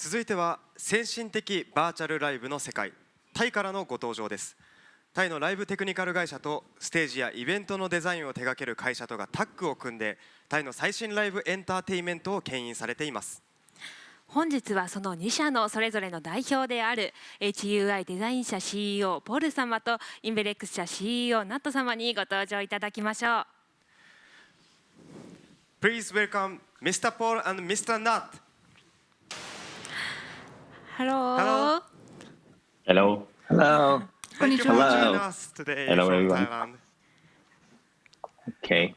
続いては先進的バーチャルライブの世界、タイからのご登場です。タイのライブテクニカル会社とステージやイベントのデザインを手掛ける会社とがタッグを組んで、タイの最新ライブエンターテインメントを牽引されています。本日はその2社のそれぞれの代表である HUI デザイン社 CEO ポル様とインベレックス社 CEO ナット様にご登場いただきましょう。 Please welcome Mr. Paul and Mr. Nut. Hello. Hello. Hello. Thank you for joining us today Hello, from everyone. Thailand. Okay.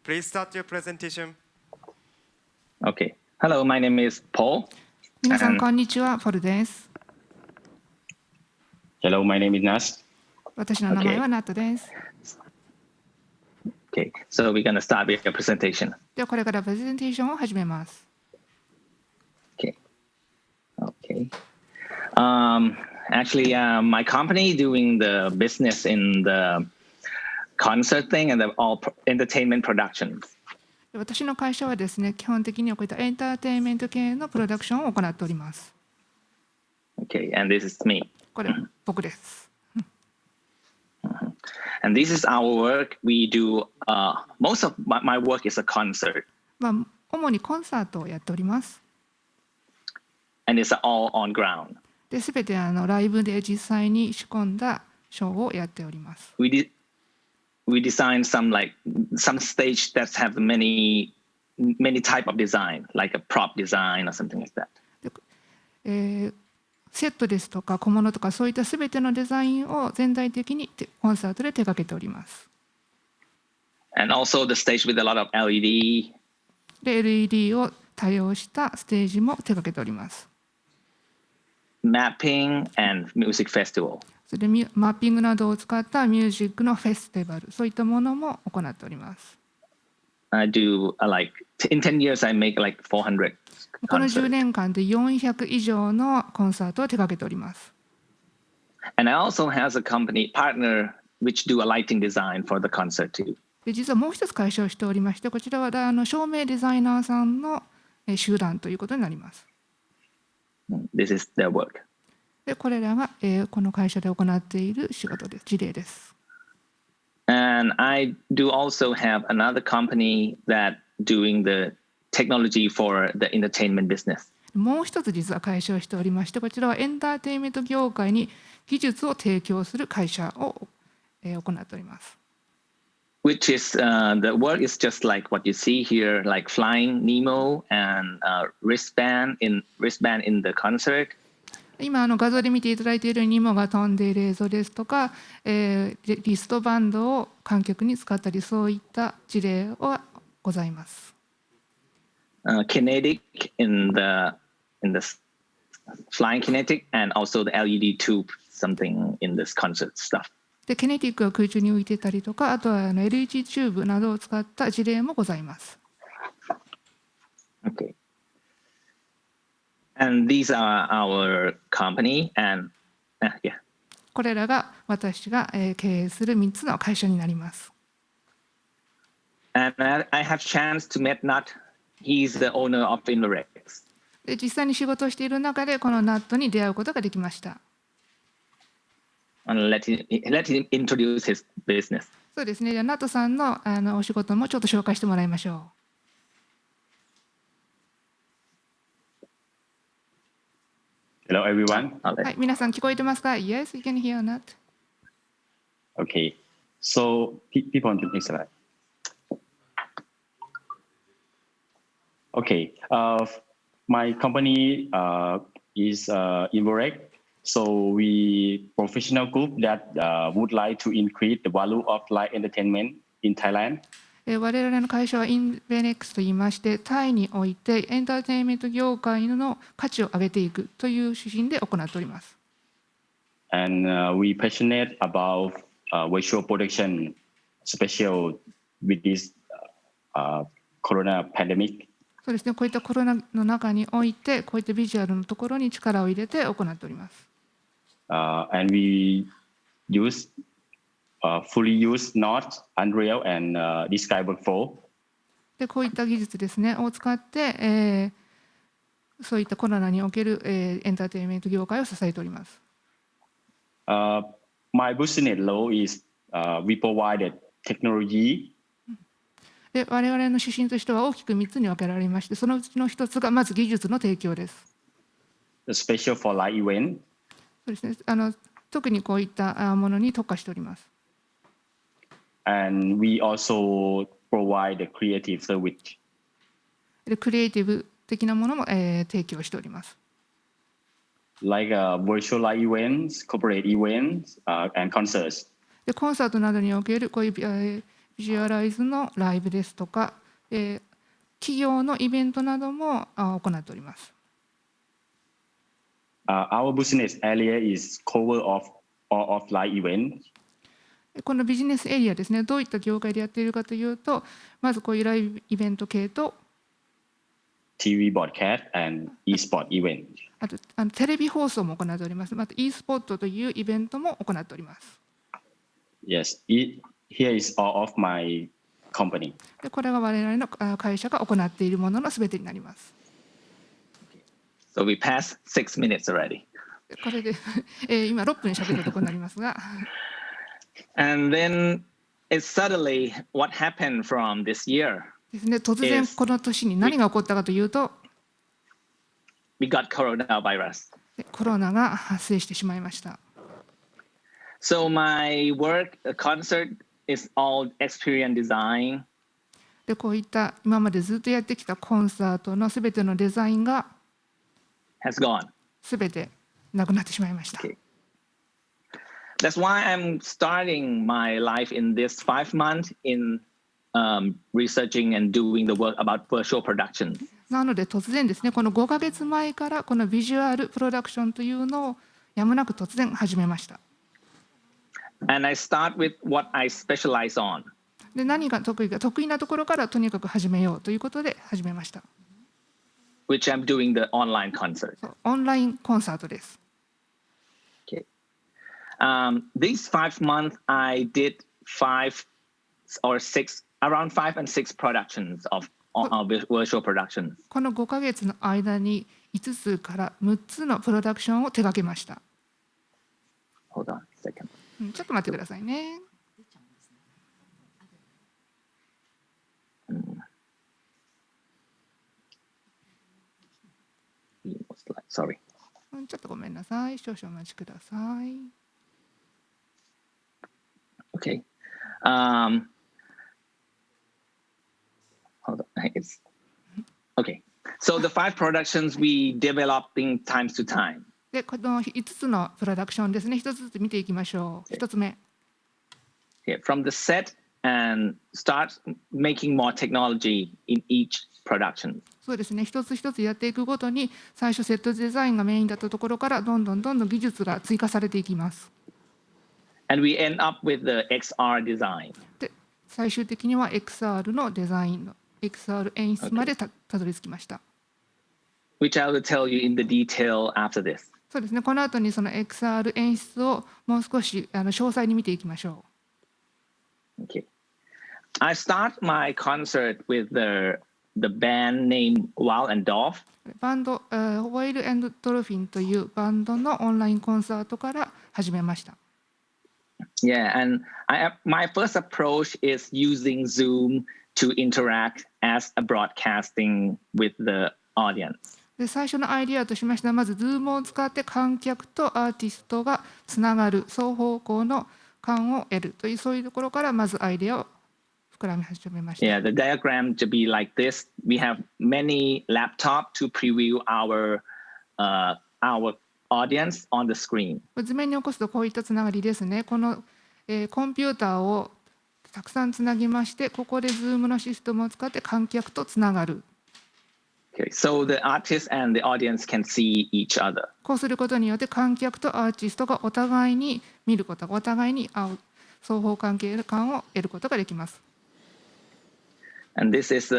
Please start your presentation. Okay. Hello, my name is Paul. 皆さんこんにちは、ポルです。Hello, my name is Nas. 私の名前はナットです。Okay. So we're gonna start with the presentation. ではこれからプレゼンテーションを始めます。Okay. Okay. Actually, my company doing the business in the concert thing and the all entertainment productions. 私の会社はですね、基本的にはこういったエンターテインメント系のプロダクションを行っております。Okay, and this is me. これ僕です。And this is our work. We do most of my work is a concert. 主にコンサートをやっております。And it's all on ground. で、すべてライブで実際に仕込んだショーをやっております。We design some stage that have many type of design, like a prop design or something like that. セットですとか小物とかそういったすべてのデザインを全体的にコンサートで手掛けております。And also the stage with a lot of LED. で、LED を多用したステージも手掛けております。Mapping and music festival. それでマッピングなどを使ったミュージックのフェスティバル、そういったものも行っております。I do in 10 years I make like 400. この10年間で400以上のコンサートを手掛けております。And I also has a company partner which do a lighting design for the concert too. で、実はもう一つ会社をしておりまして、こちらは照明デザイナーさんの集団ということになります。This is their work. で、これらがこの会社で行っている仕事です。事例です。And I do also have another company that doing the technology for the entertainment business. もう一つ実は会社をしておりまして、こちらはエンターテインメント業界に技術を提供する会社を行っております。Which is the work is just like what you see here, like flying Nemo and wristband in the concert. 今画像で見ていただいているニモが飛んでいる映像ですとか、リストバンドを観客に使ったり、そういった事例はございます。Kinetic in the flying kinetic and also the LED tube something in this concert stuff. で、キネティックが空中に浮いてたりとか、あとはLED チューブなどを使った事例もございます。Okay. And these are our company and yeah. これらが私が経営する3つの会社になります。And I have chance to meet Nut. He's the owner of Inverex. で、実際に仕事をしている中でこのナットに出会うことができました。And let him introduce his business. そうですね。じゃあナットさんのお仕事もちょっと紹介してもらいましょう。Hello, everyone. はい、皆さん聞こえてますか？ Yes, you can hear Nat. Okay, so people on the next slide. Okay, my company is Inverex. So we professional group that would like to increase the value of live entertainment in Thailand. 我々の会社はインベレックスといいまして、タイにおいてエンターテインメント業界の価値を上げていくという指針で行っております。And we passionate about visual production, special with this corona pandemic. そうですね。こういったコロナの中において、こういったビジュアルのところに力を入れて行っております。And we fully use Node, Unreal, and Discover 4. で、こういった技術ですねを使って、そういったコロナにおける、エンターテインメント業界を支えております。My business law is we provided technology. で、我々の指針としては大きく3つに分けられまして、そのうちの1つがまず技術の提供です。Special for live event. そうですね。特にこういったものに特化しております。And we also provide the creative service. で、クリエイティブ的なものも、提供しております。Like virtual live events, corporate events, and concerts. で、コンサートなどにおけるこういうビジュアライズのライブですとか、企業のイベントなども行っております。Our business area is cover of all of live events. このビジネスエリアですね、どういった業界でやっているかというと、まずこういうライブイベント系と、TV broadcast and e-sport event. あとテレビ放送も行っております。また e スポットというイベントも行っております。Yes, here is all of my company. で、これが我々の会社が行っているもののすべてになります。So we passed 6 minutes already. これで今6分喋るところになりますが。And then it's suddenly what happened from this year. ですね、突然この年に何が起こったかというと、We got coronavirus. コロナが発生してしまいました。So my work, concert is all experience design. で、こういった今までずっとやってきたコンサートのすべてのデザインが has gone. すべてなくなってしまいました。Okay. That's why I'm starting my life in this 5 months in researching and doing the work about virtual production. なので突然ですね、この5ヶ月前からこのビジュアルプロダクションというのをやむなく突然始めました。And I start with what I specialize on. で、何が得意なところからとにかく始めようということで始めました。Which I'm doing the online concert. オンラインコンサートです。Okay. These 5 months, I did 5 or 6, around 5 and 6 productions of virtual productions. この5ヶ月の間に5つから6つのプロダクションを手掛けました。Hold on a second. ちょっと待ってくださいね。Sorry. ちょっとごめんなさい。少々お待ちください。Okay. Hold on. It's okay. So the 5 productions we developing times to time. で、この5つのプロダクションですね。1つずつ見ていきましょう。1つ目。Okay. From the set and start making more technology in each production. そうですね。一つ一つやっていくごとに、最初セットデザインがメインだったところからどんどん技術が追加されていきます。And we end up with the XR design. で、最終的には XR のデザインの XR 演出までたどり着きました。Which I will tell you in the detail after this. そうですね。この後にその XR 演出をもう少し詳細に見ていきましょう。Okay. I start my concert with the band named Wild and Dolph. バンド、ワイル&ドルフィンというバンドのオンラインコンサートから始めました。Yeah, and my first approach is using Zoom to interact as a broadcasting with the audience. で、最初のアイディアとしましては、まず Zoom を使って観客とアーティストがつながる双方向の感を得るという、そういうところからまずアイデアを膨らみ始めました。Yeah, the diagram to be like this. We have many laptops to preview our audience on the screen. 図面に起こすとこういったつながりですね。この、コンピューターをたくさんつなぎまして、ここで Zoom のシステムを使って観客とつながる。Okay, so the artist and the audience can see each other. こうすることによって観客とアーティストがお互いに見ること、お互いに会う双方関係感を得ることができます。And this is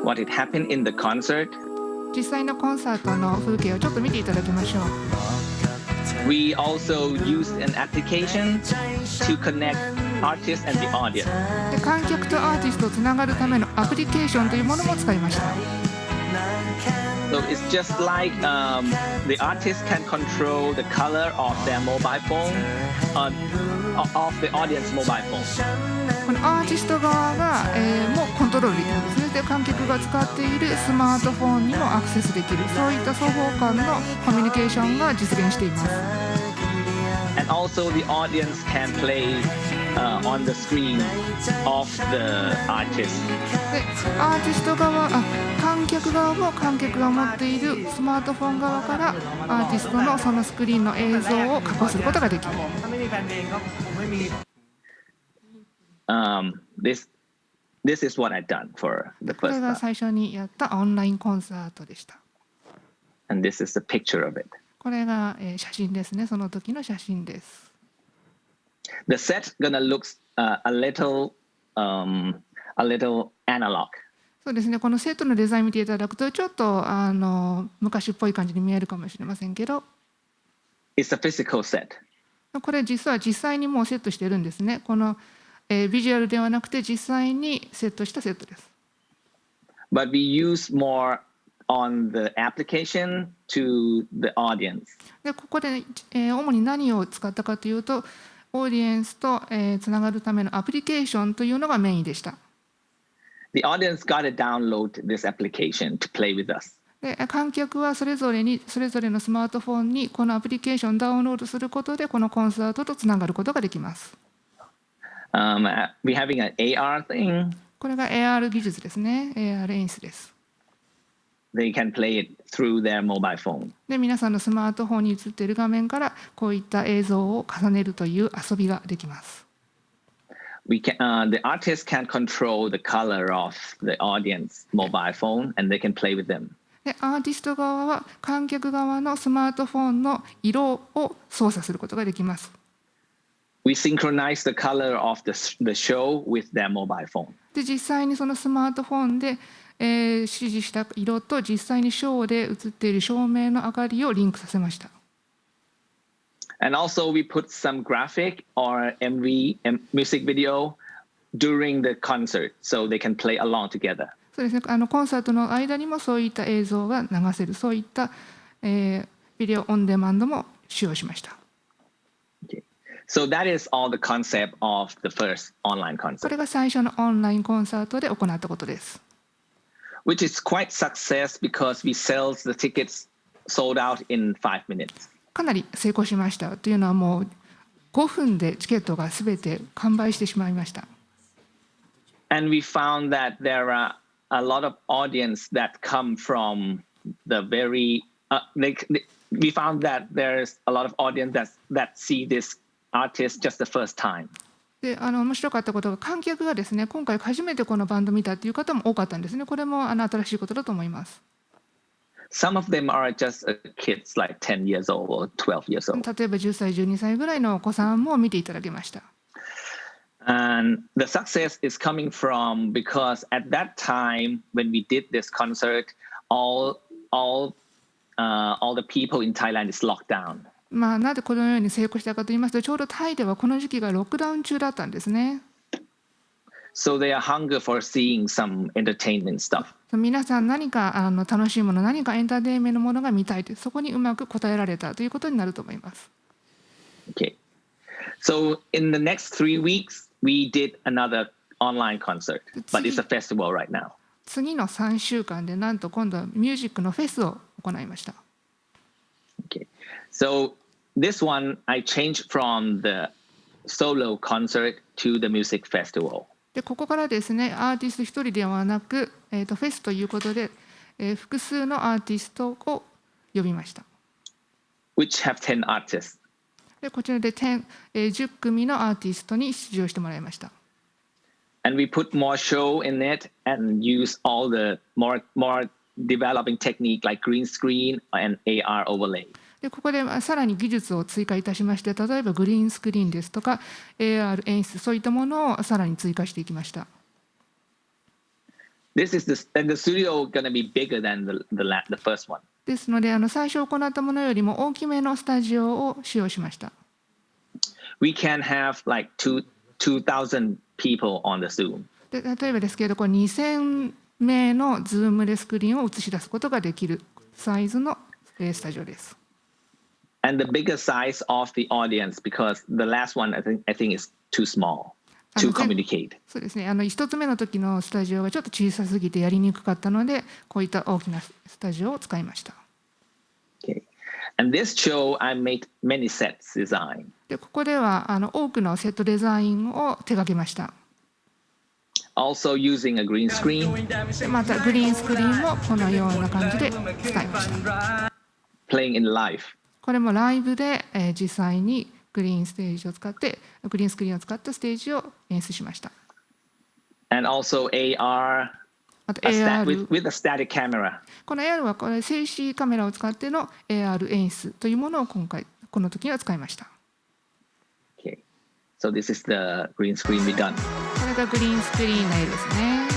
what it happened in the concert. 実際のコンサートの風景をちょっと見ていただきましょう。We also used an application to connect artists and the audience. で、観客とアーティストをつながるためのアプリケーションというものも使いました。So it's just like the artist can control the color of their mobile phone, of the audience mobile phone. このアーティスト側が、もコントロールできるんですね。で、観客が使っているスマートフォンにもアクセスできる、そういった双方間のコミュニケーションが実現しています。And also the audience can play on the screen of the artist. で、アーティスト側、観客側も観客が持っているスマートフォン側からアーティストのそのスクリーンの映像を加工することができる。This is what I've done for the これ first が time. 最初にやったオンラインコンサートでした。And this is the picture of it. これが、写真ですね。その時の写真です。The set gonna look a little analog. そうですね。このセットのデザイン見ていただくとちょっと昔っぽい感じに見えるかもしれませんけど、 It's a physical set. これ実際にもうセットしているんですね。この、ビジュアルではなくて実際にセットしたセットです。But we use more on the application to the audience. で、ここで、主に何を使ったかというと、オーディエンスと、つながるためのアプリケーションというのがメインでした。The audience got to download this application to play with us. で、観客はそれぞれのスマートフォンにこのアプリケーションをダウンロードすることでこのコンサートとつながることができます。We're having an AR thing. これが AR 技術ですね。AR 演出です。They can play it through their mobile phone. で、皆さんのスマートフォンに映っている画面からこういった映像を重ねるという遊びができます。The artist can control the color of the audience mobile phone, and they can play with them. で、アーティスト側は観客側のスマートフォンの色を操作することができます。We synchronize the color of the show with their mobile phone. で、実際にそのスマートフォンで、指示した色と実際にショーで映っている照明の明かりをリンクさせました。And also we put some graphic or music video during the concert, so they can play along together. そうですね。コンサートの間にもそういった映像が流せる、そういった、ビデオオンデマンドも使用しました。Okay. So that is all the concept of the first online こ concert, れが最初のオンラインコンサートで行ったことです。which is quite success because we sell the tickets sold out in 5 minutes. かなり成功しましたというのはもう5分でチケットがすべて完売してしまいました。And we found that there are a lot of audience that come from the very we found that there's a lot of audience that see this artist just the first time. で、面白かったことが観客がですね、今回初めてこのバンド見たという方も多かったんですね。これも新しいことだと思います。Some of them are just kids like 10 years old or 12 years old. 例えば10歳、12歳ぐらいのお子さんも見ていただけました。And the success is coming from because at that time when we did this concert, all the people in Thailand is locked down. なぜこのように成功したかと言いますと、ちょうどタイではこの時期がロックダウン中だったんですね。So they are hunger for seeing some entertainment stuff. 皆さん何か楽しいもの、何かエンターテインメントのものが見たいという、そこにうまく応えられたということになると思います。Okay. So in the next 3 weeks, we did another online concert, but it's a festival right now. 次の3週間でなんと今度はミュージックのフェスを行いました。Okay. So this one I changed from the solo concert to the music festival. で、ここからですね、アーティスト一人ではなく、フェスということで、複数のアーティストを呼びました。Which have 10 artists. で、こちらで10組のアーティストに出場してもらいました。And we put more show in it and use all the more developing technique like green screen and AR overlay. で、ここでさらに技術を追加いたしまして、例えばグリーンスクリーンですとか AR 演出、そういったものをさらに追加していきました。This is the studio gonna be bigger than the first one. ですので、最初行ったものよりも大きめのスタジオを使用しました。We can have like 2,000 people on the Zoom. で、例えばですけれど、2000名のズームでスクリーンを映し出すことができるサイズのスタジオです。And the bigger size of the audience, because the last one I think is too small to communicate. そうですね。1つ目の時のスタジオがちょっと小さすぎてやりにくかったので、こういった大きなスタジオを使いました。Okay. And this show I made many sets design. でここでは多くのセットデザインを手掛けました。Also using a green screen. でまたグリーンスクリーンもこのような感じで使いました。Playing in live. これもライブで、実際にグリーンステージを使ってグリーンスクリーンを使ったステージを演出しました。And also AR. あと AR with a static camera. この AR はこれ静止カメラを使っての AR 演出というものをこの時には使いました。Okay. So this is the green screen we done. これがグリーンスクリーンの絵ですね。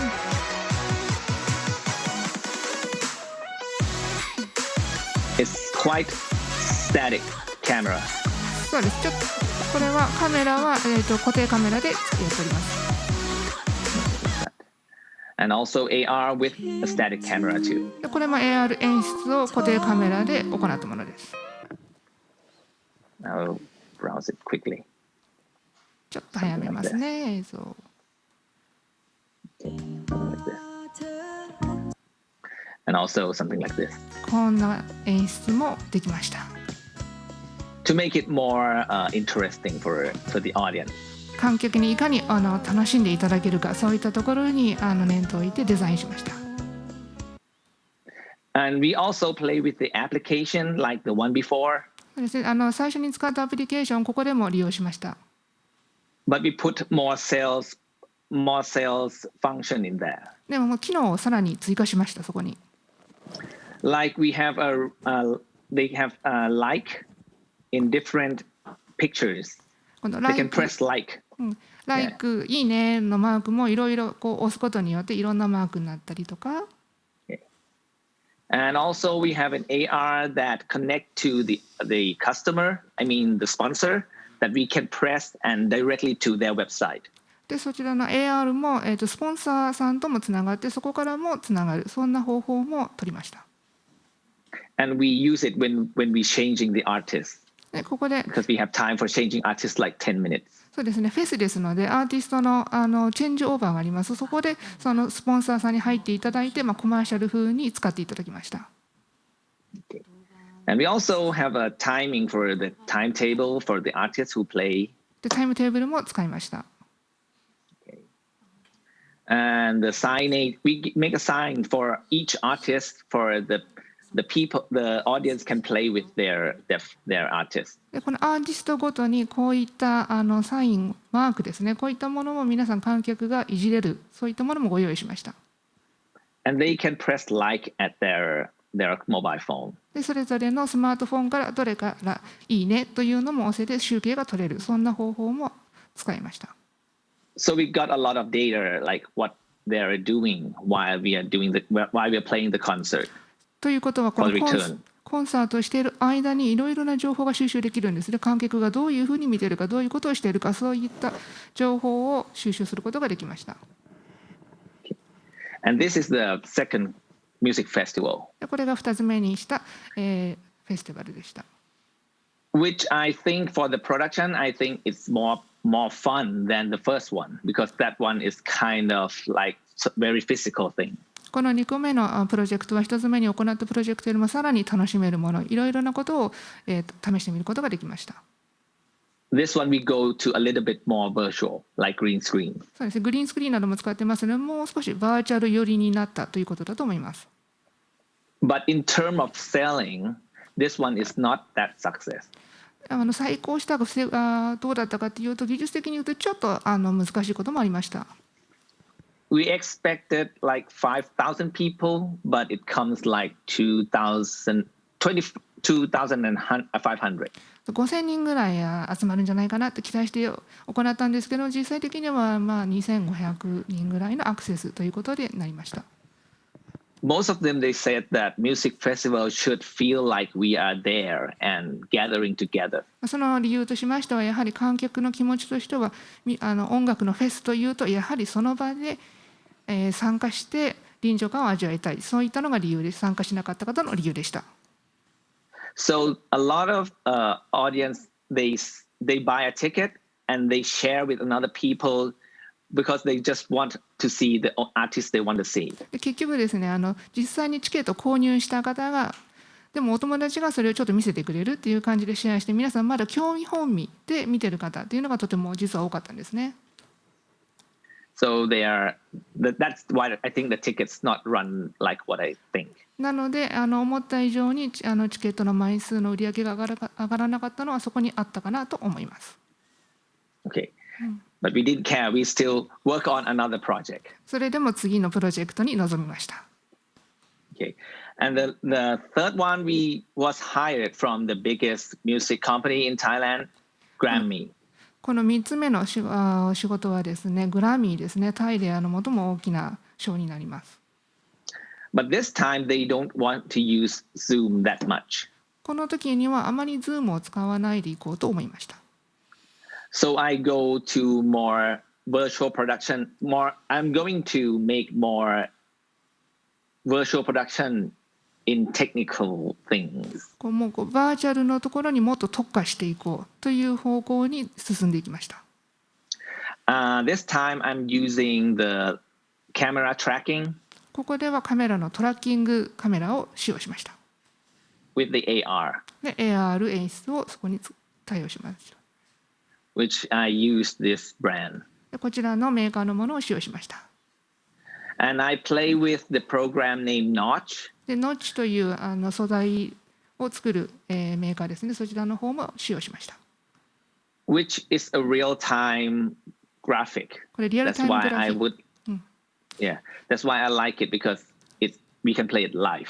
It's quite static camera. そうです。これはカメラは、固定カメラでやっております。And also AR with a static camera too. でこれも AR 演出を固定カメラで行ったものです。I'll browse it quickly. ちょっと早めますね、映像。Like this. And also something like this. こんな演出もできました。To make it more interesting for the audience. 観客にいかに楽しんでいただけるか、そういったところに念頭を置いてデザインしました。And we also play with the application like the one before. そうですね、最初に使ったアプリケーション、ここでも利用しました。But we put more sales function in there. でも機能をさらに追加しました、そこに。Like we have they have a like in different pictures. この They can press like. like いいねのマークもいろいろ押すことによっていろんなマークになったりとか。And also we have an AR that connect to the customer, I mean the sponsor, that we can press and directly to their website. でそちらの AR も、スポンサーさんともつながってそこからもつながる、そんな方法も取りました。And we use it when we changing the artist. でここで Because we have time for changing artists like 10 minutes. そうですね、フェスですのでアーティストのチェンジオーバーがあります。そこでそのスポンサーさんに入っていただいて、コマーシャル風に使っていただきました。Okay. And we also have a timing for the timetable for the artists who play. でタイムテーブルも使いました。Okay. And the signage, we make a sign for each artist for the audience can play with their artist. でこのアーティストごとにこういったサイン、マークですね、こういったものも皆さん観客がいじれる、そういったものもご用意しました。And they can press like at their mobile phone. でそれぞれのスマートフォンからどれからいいねというのも押せて集計が取れる、そんな方法も使いました。So we got a lot of data like what they are doing while we are playing the concert. ということはこのコンサートをしている間にいろいろな情報が収集できるんですね。観客がどういうふうに見ているか、どういうことをしているか、そういった情報を収集することができました。And this is the second music festival. これが2つ目にした、フェスティバルでした。Which I think for the production, I think it's more fun than the first one because that one is kind of like very physical thing. この2個目のプロジェクトは1つ目に行ったプロジェクトよりもさらに楽しめるもの、いろいろなことを、試してみることができました。This one we go to a little bit more virtual, like green screen. そうですね、グリーンスクリーンなども使ってますので、もう少しバーチャル寄りになったということだと思います。But in terms of selling, this one is not that success. 再興したがどうだったかというと、技術的に言うとちょっと難しいこともありました。We expected like 5,000 people, but it comes like 2,500. 5000人ぐらい集まるんじゃないかなって期待して行ったんですけど、実際的には2500人ぐらいのアクセスということでなりました。Most of them, they said that music festival should feel like we are there and gathering together. その理由としましては、やはり観客の気持ちとしては、音楽のフェスというと、やはりその場で参加して臨場感を味わいたい、そういったのが理由で参加しなかった方の理由でした。So a lot of audience they buy a ticket and they share with another people because they just want to see the artist they want to see. 結局ですね、実際にチケットを購入した方が、でもお友達がそれをちょっと見せてくれるっていう感じでシェアして、皆さんまだ興味本位で見てる方っていうのがとても実は多かったんですね。So that's why I think the tickets not run like what I think. なので思った以上にチケットの枚数の売り上げが上がらなかったのはそこにあったかなと思います。Okay. But we didn't care. We still work on another project. それでも次のプロジェクトに臨みました。Okay. And the third one we was hired from the biggest music company in Thailand, Grammy. この3つ目の仕事はですね、グラミーですね。タイで最も大きな賞になります。But this time they don't want to use Zoom that much. この時にはあまり Zoom を使わないでいこうと思いました。So I go to more virtual production. I'm going to make more virtual production in technical things. もうバーチャルのところにもっと特化していこうという方向に進んでいきました。This time I'm using the camera tracking. ここではカメラのトラッキングカメラを使用しました。With the AR. で、AR 演出をそこに対応しました。Which I used this brand. でこちらのメーカーのものを使用しました。And I play with the program named Notch. で、Notch という素材を作る、メーカーですね。そちらの方も使用しました。Which is a real-time graphic. これリアルタイムグラフィック。Yeah, that's why I like it because we can play it live.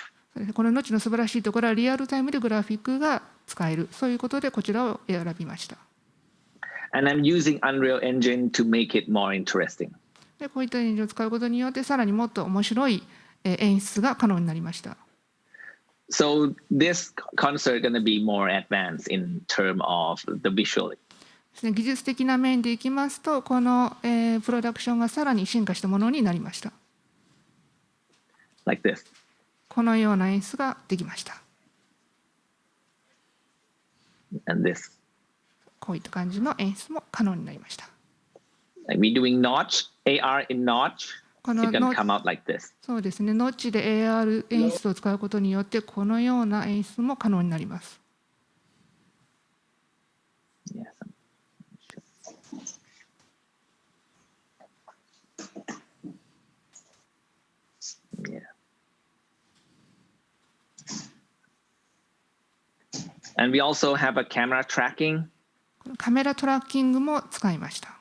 このNotchの素晴らしいところはリアルタイムでグラフィックが使える。そういうことでこちらを選びました。And I'm using Unreal Engine to make it more interesting. でこういったエンジンを使うことによってさらにもっと面白い演出が可能になりました。So this concert is going to be more advanced in terms of the visual. 技術的な面でいきますと、この、プロダクションがさらに進化したものになりました。Like this. このような演出ができました。And this. こういった感じの演出も可能になりました。Like we're doing Notch, AR in Notch. It's going to come out like this. そうですね。ノッチで AR 演出を使うことによってこのような演出も可能になります。Yes. Yeah. And we also have a camera tracking カメラトラッキングも使いました。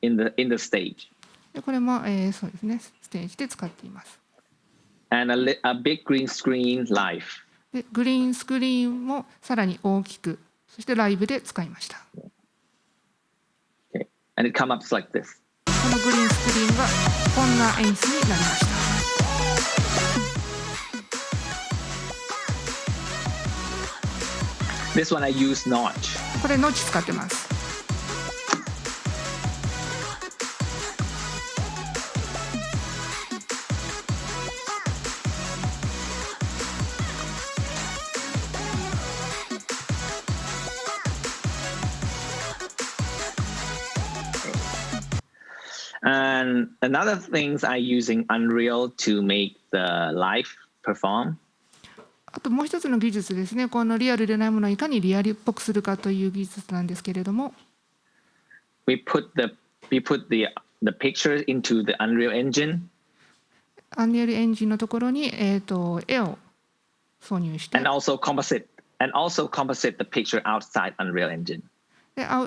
in the stage. でこれも、そうですね。ステージで使っています。And a big green screen live. でグリーンスクリーンもさらに大きく、そしてライブで使いました。Okay. And it comes up like this. このグリーンスクリーンがこんな演出になりました。This one I use Notch. これノッチ使ってます。And another things I using Unreal to make the live perform. あともう一つの技術ですね。このリアルでないものをいかにリアルっぽくするかという技術なんですけれども。We put the pictures into the Unreal Engine. アンリアルエンジンのところに絵を挿入して。And also composite the picture outside Unreal Engine. でア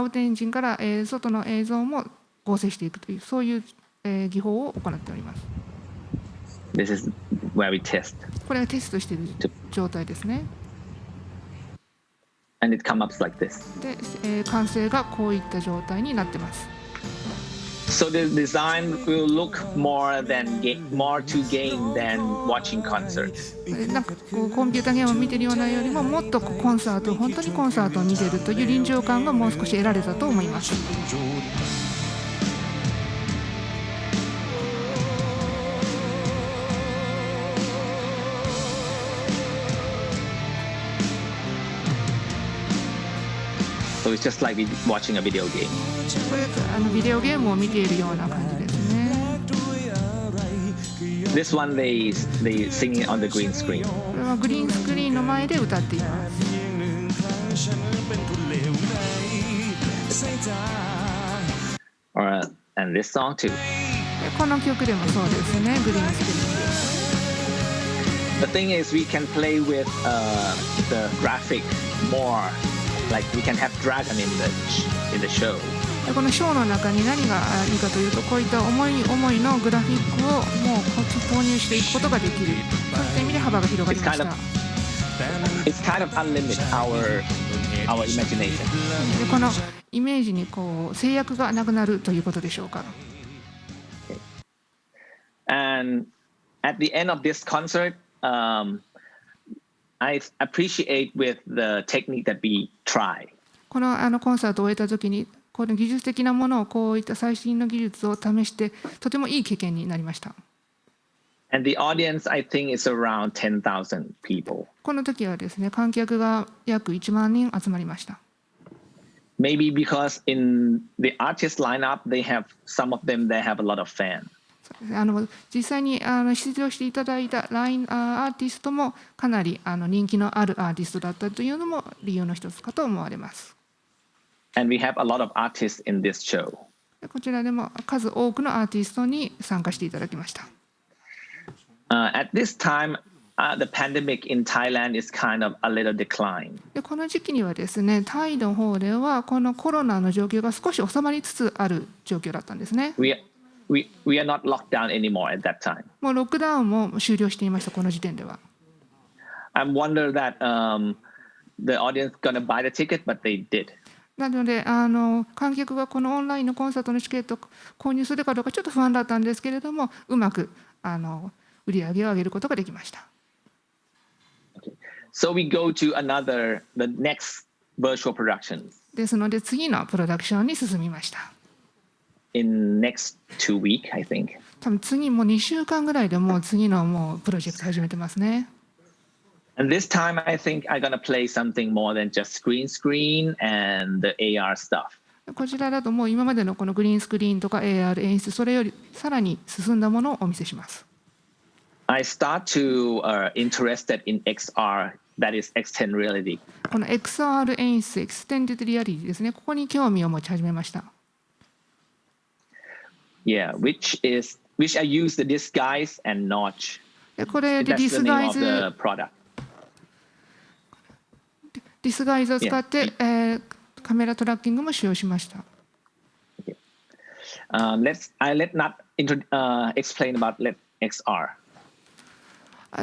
ウトエンジンから、外の映像も合成していくというそういう、技法を行っております。This is where we test. これはテストしている状態ですね。And it comes up like this. で、完成がこういった状態になってます。So the design will look more to game than watching concerts. なんかこうコンピューターゲームを見ているようなよりももっとコンサート、本当にコンサートを見ているという臨場感がもう少し得られたと思います。it's just like watching a video game. これビデオゲームを見ているような感じですね。This one they sing it on the green screen. これはグリーンスクリーンの前で歌っています。And this song too. この曲でもそうですね、グリーンスクリーンです。The thing is, we can play with the graphic more. Like we can have dragon in the show. このショーの中に何がいいかというと、こういった思い思いのグラフィックをもう投入していくことができる。そういった意味で幅が広がりました。It's kind of unlimited our imagination. でこのイメージにこう制約がなくなるということでしょうか。And at the end of this concert, I appreciate with the technique that we try. このコンサートを終えたときに、この技術的なものをこういった最新の技術を試して、とてもいい経験になりました。And the audience, I think, is around 10,000 people. この時はですね、観客が約1万人集まりました。Maybe because in the artist lineup, some of them have a lot of fans. 実際に出場していただいたアーティストもかなり人気のあるアーティストだったというのも理由の一つかと思われます。And we have a lot of artists in this show. こちらでも数多くのアーティストに参加していただきました。At this time, the pandemic in Thailand is kind of a little decline. でこの時期にはですね、タイの方ではこのコロナの状況が少し収まりつつある状況だったんですね。We are not locked down anymore at that time. もうロックダウンも終了していました、この時点では。I wonder that the audience gonna buy the ticket, but they did. なので観客がこのオンラインのコンサートのチケットを購入するかどうかちょっと不安だったんですけれども、うまく売り上げを上げることができました。So we go to the next virtual production. ですので次のプロダクションに進みました。In next 2 weeks, I think. 多分次もう2週間ぐらいでもう次のもうプロジェクト始めてますね。And this time, I think I'm gonna play something more than just green screen and the AR stuff. こちらだともう今までのこのグリーンスクリーンとか AR 演出、それよりさらに進んだものをお見せします。I start to interested in XR, that is extended reality. この XR 演出、エクステンデッドリアリティですね。ここに興味を持ち始めました。Yeah, which I use the disguise and notch. これでディスガイズを使って、カメラトラッキングも使用しました。I let not explain about XR.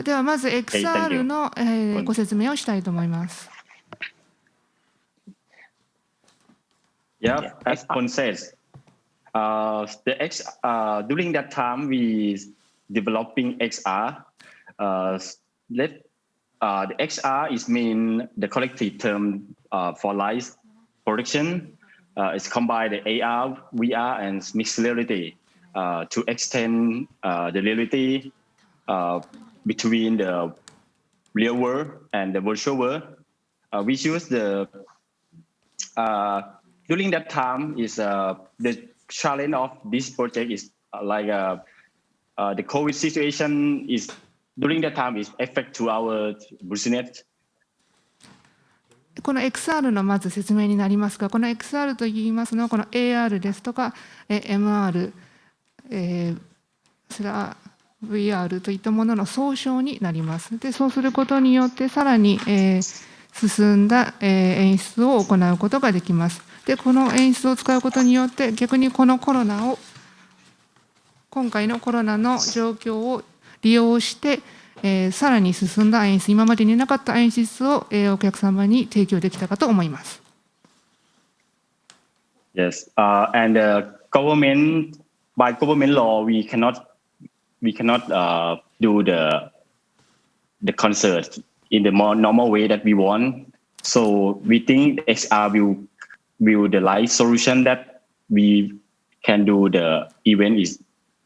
ではまず XR の、ご説明をしたいと思います。Yeah, as Pol says, during that time we developing XR. The XR is mean the collective term for live production. It's combined the AR, VR, and mixed reality to extend the reality between the real world and the virtual world. We use during that time is the challenge of this project is the COVID situation is during that time is affect to our business. この XR のまず説明になりますが、この XR といいますのはこの AR ですとか MR、それは VR といったものの総称になります。で、そうすることによってさらに、進んだ、演出を行うことができます。で、この演出を使うことによって逆にこの今回のコロナの状況を利用して、さらに進んだ演出、今までになかった演出を、お客様に提供できたかと思います。Yes, and by government law, we cannot do the concert in the more normal way that we want. So we think XR will the live solution that we can do the event is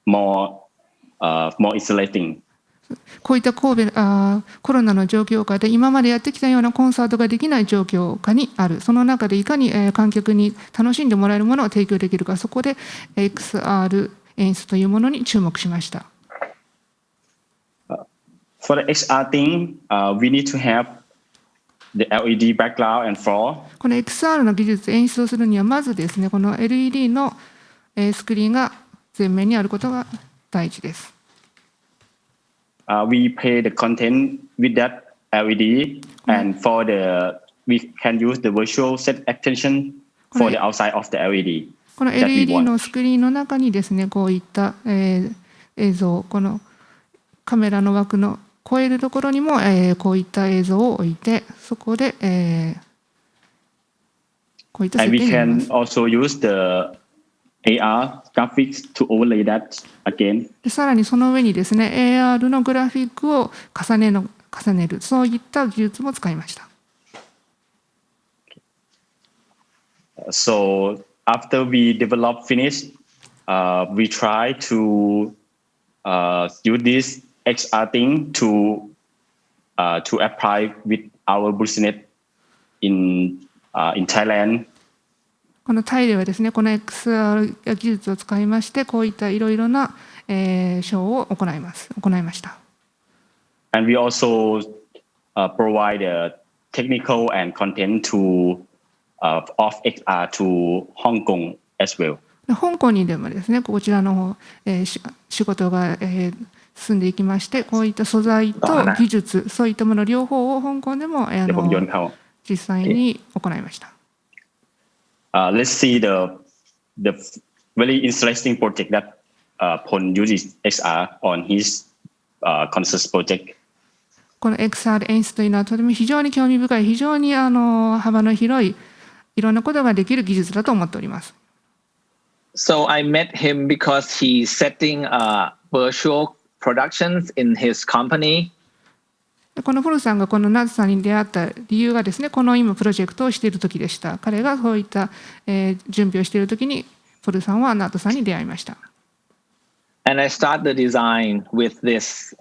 more isolating. こういったコロナの状況下で今までやってきたようなコンサートができない状況下にある。その中でいかに観客に楽しんでもらえるものを提供できるか、そこで XR 演出というものに注目しました。For the XR thing, we need to have the LED background and floor. この XR の技術演出をするにはまずですね、この LED のスクリーンが前面にあることが大事です。We pay the content with that LED, and for we can use the virtual set extension for the outside of the LED. この LED のスクリーンの中にですね、こういった映像、このカメラの枠の超えるところにもこういった映像を置いて、そこでこういった設定になります。And we can also use the AR graphics to overlay that again. さらにその上にですね、AR のグラフィックを重ねる、そういった技術も使いました。So after we finish, we try to use this XR thing to apply with our business in Thailand. このタイではですね、この XR 技術を使いまして、こういったいろいろなショーを行いました。And we also provide technical and content of XR to Hong Kong as well. 香港にでもですね、こちらの仕事が進んでいきまして、こういった素材と技術、そういったもの両方を香港でも実際に行いました。Let's see the very interesting project that Pol uses XR on his concert project. この XR 演出というのはとても非常に興味深い、非常に幅の広い、いろんなことができる技術だと思っております。So I met him because he's setting virtual productions in his company. このポルさんがこのナツさんに出会った理由がですね、この今プロジェクトをしている時でした。彼がそういった、準備をしている時にポルさんはナツさんに出会いました。And I start the design with this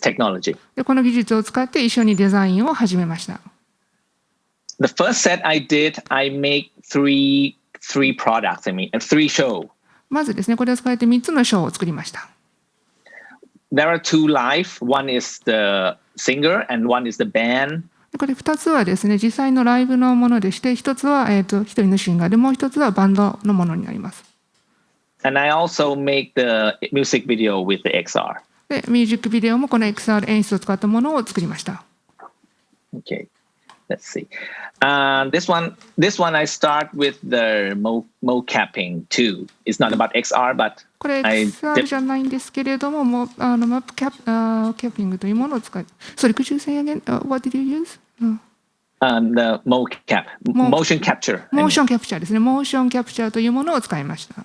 technology. でこの技術を使って一緒にデザインを始めました。The first set I did, I make three products. three shows. まずですね、これを使って3つのショーを作りました。There are two live. One is the singer and one is the band. これ2つはですね、実際のライブのものでして、1つは1人のシンガーで、もう1つはバンドのものになります。And I also make the music video with the XR. で、ミュージックビデオもこの XR 演出を使ったものを作りました。Okay, let's see. This one I start with the mocapping too. It's not about XR, but これ XR じゃないんですけれども、マップキャッピングというものを使い。Sorry, could you say again? What did you use? The mocap, motion capture. モーションキャプチャーですね。モーションキャプチャーというものを使いました。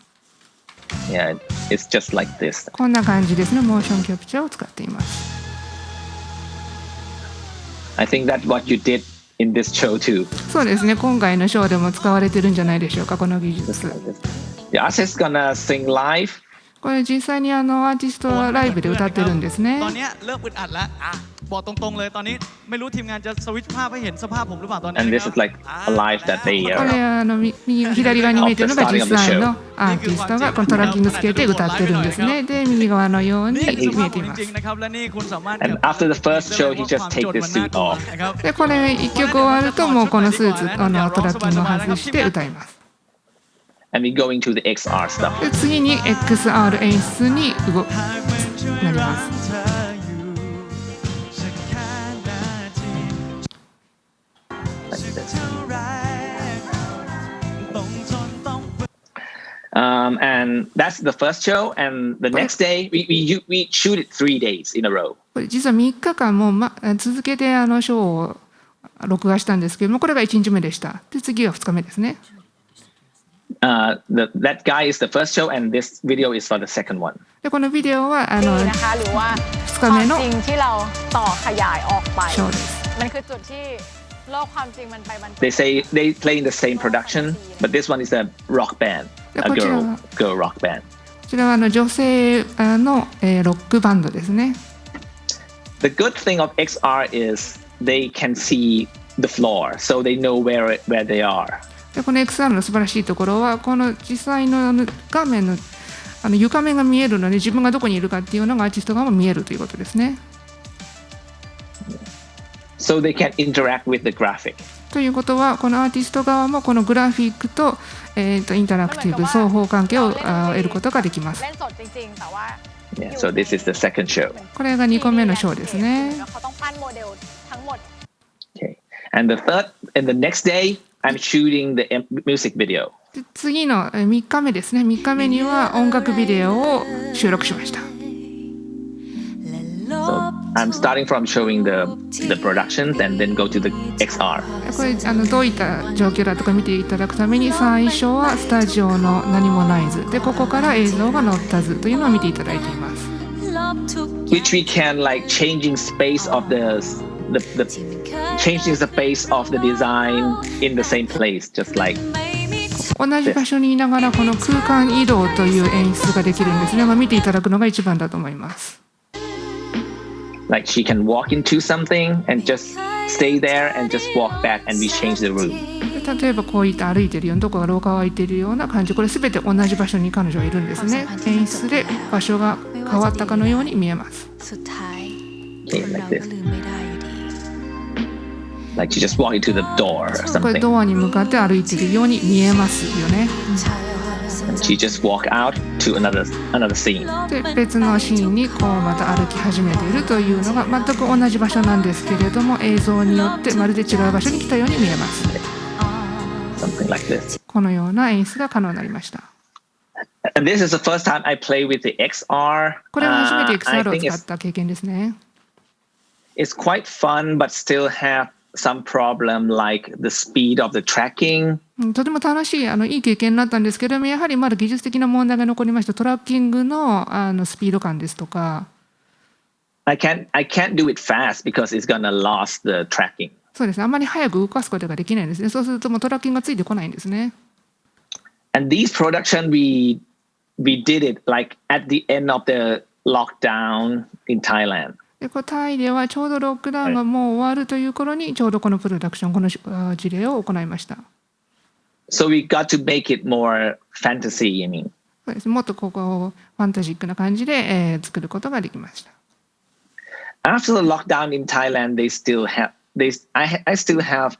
Yeah, it's just like this. こんな感じですね。モーションキャプチャーを使っています。I think that's what you did in this show too. そうですね。今回のショーでも使われてるんじゃないでしょうか。この技術。The artist gonna sing live. これ実際にアーティストはライブで歌ってるんですね。ตอนนี้เริ่มอึดอัดแล้วบอกตรงๆเลยตอนนี้ไม่รู้ทีมงานจะสวิตช์ภาพให้เห็นสภาพผมหรือเปล่าตอนนี้ And this is like a live that they これ右左側に見えてるのが実際のアーティストがこのトラッキングつけて歌ってるんですね。で右側のように見えています。And after the first show, he just take this suit off. でこれ1曲終わるともうこのスーツトラッキングを外して歌います。And we go into the XR stuff. で次に XR 演出になります。And that's the first show. And the next day, we shoot it 3 days in a row. これ実は3日間も続けてショーを録画したんですけども、これが1日目でした。で次が2日目ですね。That guy is the first show, and this video is for the second one. でこのビデオは2日目のショーです。They say they play in the same production, but this one is a rock band, a girl rock band. ちらは女性のロックバンドですね。The good thing of XR is they can see the floor, so they know where they are. でこの XR の素晴らしいところは、この実際の画面の床面が見えるので、自分がどこにいるかっていうのがアーティスト側も見えるということですね。So they can interact with the graphic. ということは、このアーティスト側もこのグラフィックと、インタラクティブ双方関係を得ることができます。Yeah, so this is the second show. これが2個目のショーですね。Okay. And the next day, I'm shooting the music video. で次の3日目ですね。3日目には音楽ビデオを収録しました。So I'm starting from showing the productions and then go to the XR. これどういった状況だとか見ていただくために、最初はスタジオの何もない図で、ここから映像が載った図というのを見ていただいています。Which we can like changing space of changing the space of the design in the same place, just like 同じ場所にいながらこの空間移動という演出ができるんですね。見ていただくのが一番だと思います。Like she can walk into something and just stay there and just walk back and we change the room. 例えばこういった歩いているような、どこか廊下を空いているような感じ、これすべて同じ場所に彼女はいるんですね。演出で場所が変わったかのように見えます。Okay, like this. Like she just walked into the door or これ something. ドアに向かって歩いているように見えますよね。And she just walked out to another scene. で別のシーンにこうまた歩き始めているというのが全く同じ場所なんですけれども、映像によってまるで違う場所に来たように見えます。Something like this. このような演出が可能になりました。And this is the first time I play with the XR. これは初めて I XR を think 使った経験ですね。it's quite fun, but still have some problem like the speed of the tracking. とても楽しいいい経験になったんですけれども、やはりまだ技術的な問題が残りました。トラッキングのスピード感ですとか。I can't do it fast because it's gonna lose the tracking. そうですね。あまり早く動かすことができないんですね。そうするともうトラッキングがついてこないんですね。And these production we did it like at the end of the lockdown in Thailand. でこれタイではちょうどロックダウンがもう終わるという頃にちょうどこのプロダクション、この事例を行いました。So we got to make it more fantasy, I mean. そうです。もっとここファンタジックな感じで、作ることができました。After the lockdown in Thailand, I still have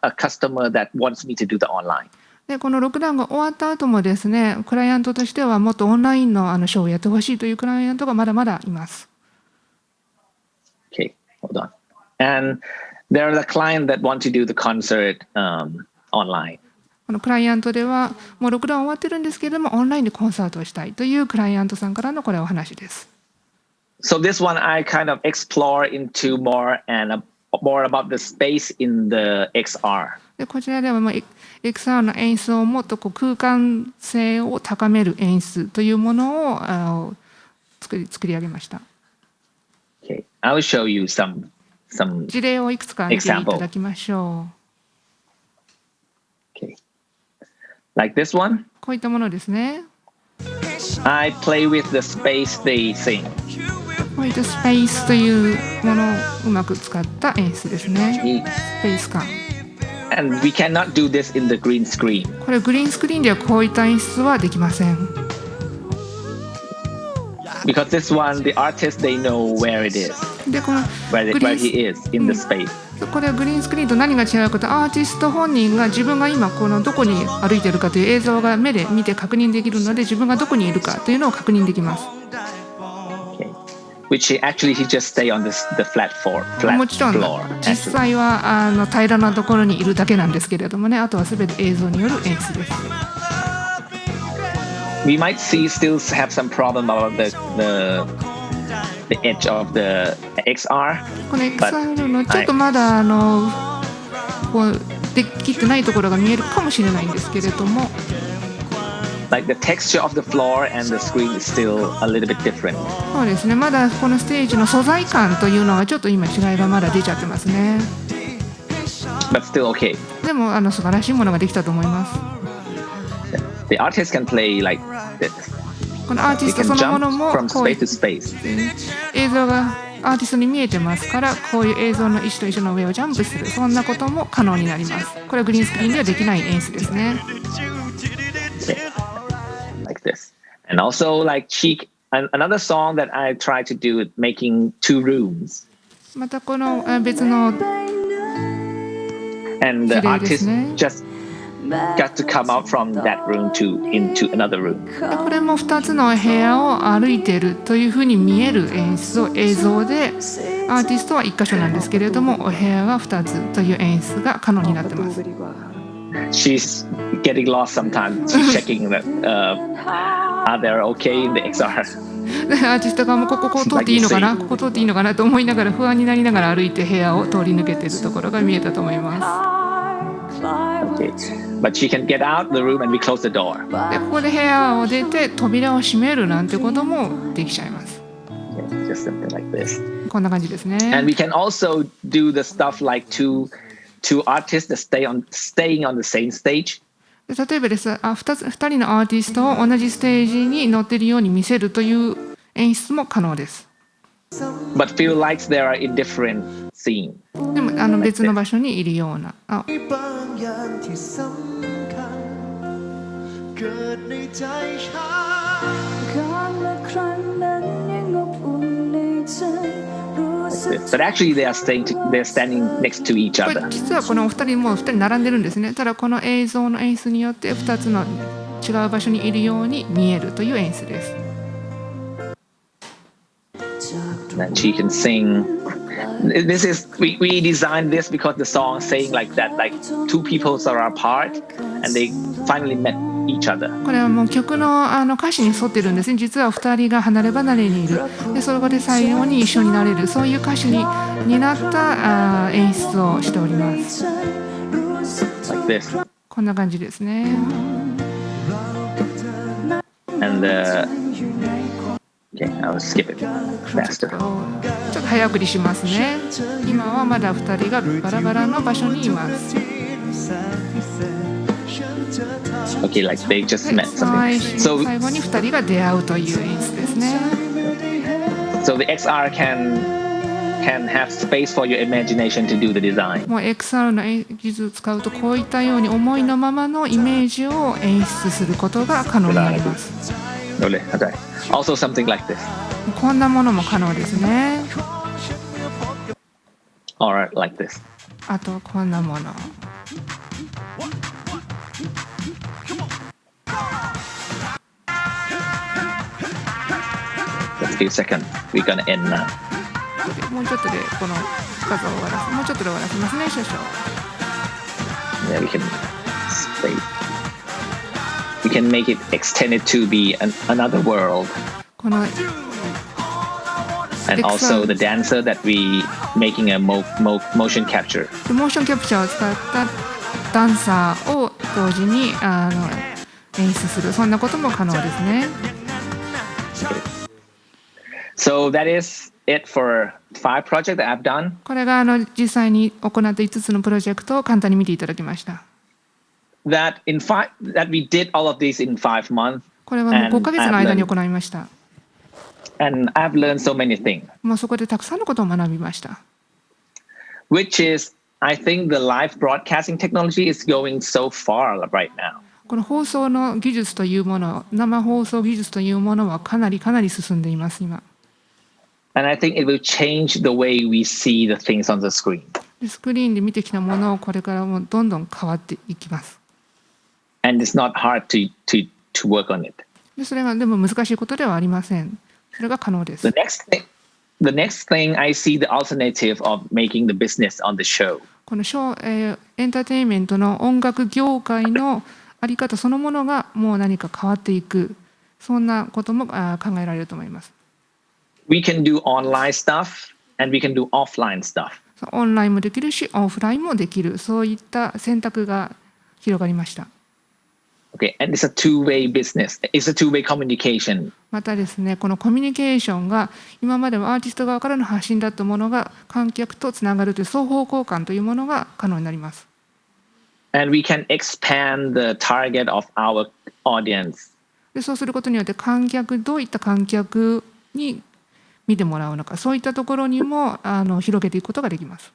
a customer that wants me to do the online. でこのロックダウンが終わった後もですね、クライアントとしてはもっとオンラインのショーをやってほしいというクライアントがまだまだいます。Okay, hold on. And there are the client that want to do the concert online. このクライアントではもうロックダウン終わってるんですけれども、オンラインでコンサートをしたいというクライアントさんからのこれお話です。So this one I kind of explore into more about the space in the XR. でこちらではXR の演出をもっと空間性を高める演出というものを作り上げました。Okay, I will show you some 事例をいくつか見ていただきましょう。Okay, like this one. こういったものですね。I play with the space they sing. こういったスペースというものをうまく使った演出ですね。スペース感。And we cannot do this in the green screen. これグリーンスクリーンではこういった演出はできません。Because this one, the artist they know where it is. でこのwhere he is in the space. これはグリーンスクリーンと何が違うかと、アーティスト本人が自分が今このどこに歩いているかという映像が目で見て確認できるので、自分がどこにいるかというのを確認できます。Which actually he just stay on the flat floor. もちろん実際は平らなところにいるだけなんですけれどもね、あとはすべて映像による演出です。We might still have some problem about the edge of the XR. この XR のちょっとまだこうできてないところが見えるかもしれないんですけれども。Like the texture of the floor and the screen is still a little bit different. そうですね。まだこのステージの素材感というのがちょっと今違いがまだ出ちゃってますね。But still okay. でも素晴らしいものができたと思います。The artist can play like this. このアーティ We スト can そのもの jump も from こうい space to space. 映像がアーティストに見えてますから、こういう映像の石と石の上をジャンプする、そんなことも可能になります。これはグリーンスクリーンではできない演出ですね。Like this. And also like another song that I try to do is making 2 rooms. またこの別の And the 事例です artist ね。 just got to come out from that room into another room. これも2つの部屋を歩いているというふうに見える演出を映像で、アーティストは1箇所なんですけれども、お部屋が2つという演出が可能になっています。She's getting lost sometimes. She's checking that are they okay in the XR. アーティストがもうここ通っていいのかな、ここ通っていいのかなと思いながら、不安になりながら歩いて部屋を通り抜けているところが見えたと思います。Okay. But she can get out the room and we close the door. でここで部屋を出て扉を閉めるなんてこともできちゃいます。 Okay, just something like this. こんな感じですね。 And we can also do the stuff like two artists that staying on the same stage. で例えばです、2人のアーティストを同じステージに乗っているように見せるという演出も可能です。 But feel like they are in different scene. でも別の場所にいるような。But actually they're standing next to each これ other. 実はこのお二人も2人並んでるんですね。ただこの映像の演出によって2つの違う場所にいるように見えるという演出です。 And she can sing. This is we designed this because the song saying like that, like 2 people are apart and they finally met each other. これはもう曲の歌詞に沿ってるんですね。実は2人が離れ離れにいる。でそれで最後に一緒になれる、そういう歌詞になった演出をしております。 Like this. こんな感じですね。 And okay, I'll skip it faster. ちょっと早送りしますね。今はまだ2人がバラバラの場所にいます。 Okay, like they just met 最 something. 後に2人が出会うという演出ですね。 So the XR can have space for your imagination to do the design. もう XR の技術を使うと、こういったように思いのままのイメージを演出することが可能になります。 Also something like this. こんなものも可能ですね。 Or like this. あとこんなもの。 Let's give a second. We're gonna end now. もうちょっとでこの画像を終わらせ、もうちょっとで終わらせますね、少々。 Yeah, we can make it extended to be another world. この And also the dancer that we making a motion capture. モーションキャプチャーを使ったダンサーを同時に演出する、そんなことも可能ですね。 So that is it for 5 projects that I've done. これが実際に行った5つのプロジェクトを簡単に見ていただきました。 That we did all of these in 5 months. これはもう5ヶ月の間に行いました。 And I've learned so many things. もうそこでたくさんのことを学びました。 Which is, I think the live broadcasting technology is going so far right now. この放送の技術というもの、生放送技術というものはかなり進んでいます今。 And I think it will change the way we see the things on the screen. スクリーンで見てきたものをこれからもどんどん変わっていきます。 And it's not hard to work on it. でそれがでも難しいことではありません。それが可能です。 The next thing I see the alternative of making the business on the show. このエンターテインメントの音楽業界のあり方そのものがもう何か変わっていく、そんなことも考えられると思います。 We can do online stuff and we can do offline stuff. オンラインもできるし、オフラインもできる、そういった選択が広がりました。 Okay, and it's a two-way business. It's a two-way communication. またですね、このコミュニケーションが今まではアーティスト側からの発信だったものが観客とつながるという双方向感というものが可能になります。 And we can expand the target of our audience. でそうすることによってどういった観客に見てもらうのか、そういったところにも広げていくことができます。